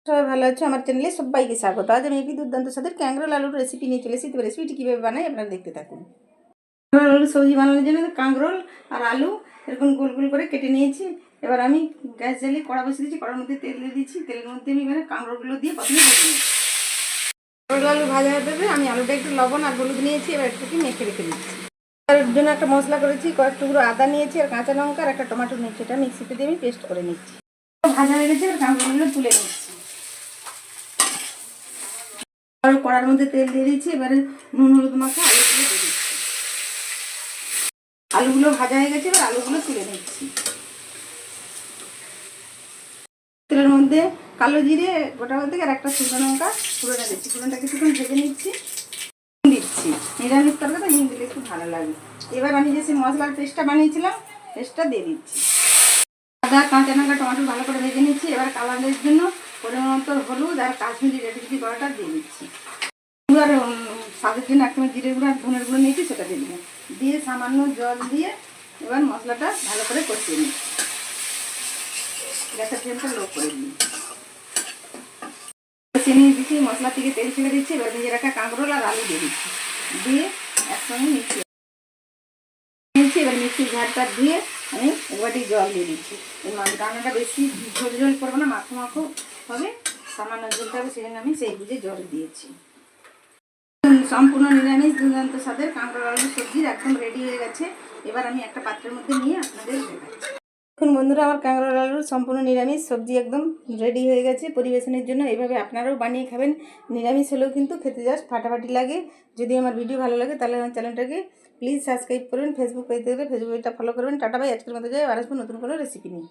সবাই ভালো আছো? আমার চ্যানেলে সবাইকে স্বাগত। আজ আমি একটি দুর্দান্ত স্বাদের কাঁকরোল আলুর রেসিপি নিয়ে চলে এসেছি। রেসিপিটি কীভাবে বানাই আপনারা দেখতে থাকুন। কাঁকরোল আলুর সবজি বানানোর জন্য কাঁকরোল আর আলু এরকম গোল গোল করে কেটে নিয়েছি। এবার আমি গ্যাস জ্বালিয়ে কড়া বসিয়ে দিয়েছি। কড়ার মধ্যে তেল দিয়ে দিচ্ছি। তেলের মধ্যে আমি এবারে কাঁকরোলগুলো দিয়ে প্রথমে ভেজে নিচ্ছি। কাঁকরোল আলু ভাজা হয়ে যাবে। আমি আলুটা একটু লবণ আর হলুদ নিয়েছি। এবার একটু মেখে রেখে দিচ্ছি। তার জন্য একটা মশলা করেছি, কয়েক টুকরো আদা নিয়েছি আর কাঁচা লঙ্কা আর একটা টমেটো নিয়েছি। এটা মিক্সিতে দিয়ে আমি পেস্ট করে নিচ্ছি। ভাজা হয়ে গেছে, এবার কাঁকরোলগুলো তুলে নিচ্ছি। আর কড়ার মধ্যে তেল দিয়ে দিচ্ছি। এবারে নুন হলুদ মাখা আলুগুলো দিয়ে দিচ্ছি। আলুগুলো ভাজা হয়ে গেছে, এবার আলুগুলো তুলে নিচ্ছি। তেলের মধ্যে কালো জিরে গোটা থেকে আর একটা শুকনো লঙ্কা ফোড়নে দিচ্ছি। ফোড়নটা কিছুক্ষণ ভেজে নিচ্ছি। দিচ্ছি নিরামিষ তরকারি হিং দিলে একটু ভালো লাগে। এবার আমি যে মশলার পেস্টটা বানিয়েছিলাম পেস্টটা দিয়ে দিচ্ছি। আদা কাঁচা লঙ্কা টমেটো ভালো করে ভেজে নিচ্ছি। এবার কালারের জন্য পরিমাণ মতো হলুদ আর কাশ্মীরি রেড চিলি পাউডারটা দিয়ে দিচ্ছি। আর স্বাদের জন্য একটা জিরে গুঁড়ো আর ধনের গুঁড়ো নিয়েছি, সেটা দিয়ে দিলাম। দিয়ে সামান্য জল দিয়ে এবার মশলাটা ভালো করে কষিয়ে নিচ্ছি। গ্যাসের ফ্লেমটা লো করে দিই। কষিয়ে নিয়ে দিচ্ছি, মশলা থেকে তেল ছেড়ে দিচ্ছি। এবার ভেজে রাখা কাঁকরোল আর আলু দিয়ে দিচ্ছি। দিয়ে একসঙ্গে মিশিয়ে নিচ্ছি। এবার মিক্সির ঝাড়টা দিয়ে আমি একবারটি জল দিয়ে দিচ্ছি। এই রান্নাটা বেশি ঝোল ঝোল করবো না, মাখো মাখো হবে, সামান্য ঝোলটা হবে, সেজন্য আমি সেই বুঝে জল দিয়েছি। সম্পূর্ণ নিরামিষ দুর্দান্ত স্বাদের কাঁকরোল আলুর সবজি একদম রেডি হয়ে গেছে। এবার আমি একটা পাত্রের মধ্যে নিয়ে আপনাদের দেখাচ্ছি। এখন বন্ধুরা, আমার কাঁকরোল আলুর সম্পূর্ণ নিরামিষ সবজি একদম রেডি হয়ে গেছে পরিবেশনের জন্য। এইভাবে আপনারাও বানিয়ে খাবেন। নিরামিষ হলেও কিন্তু খেতে জাস্ট ফাটাফাটি লাগে। যদি আমার ভিডিও ভালো লাগে তাহলে আমার চ্যানেলটাকে প্লিজ সাবস্ক্রাইব করবেন। ফেসবুক পেজ দেখলে ফেসবুকটা ফলো করবেন। Tata bye. আজকের মতো যাই, আর আসবো নতুন কোনো রেসিপি নিয়ে।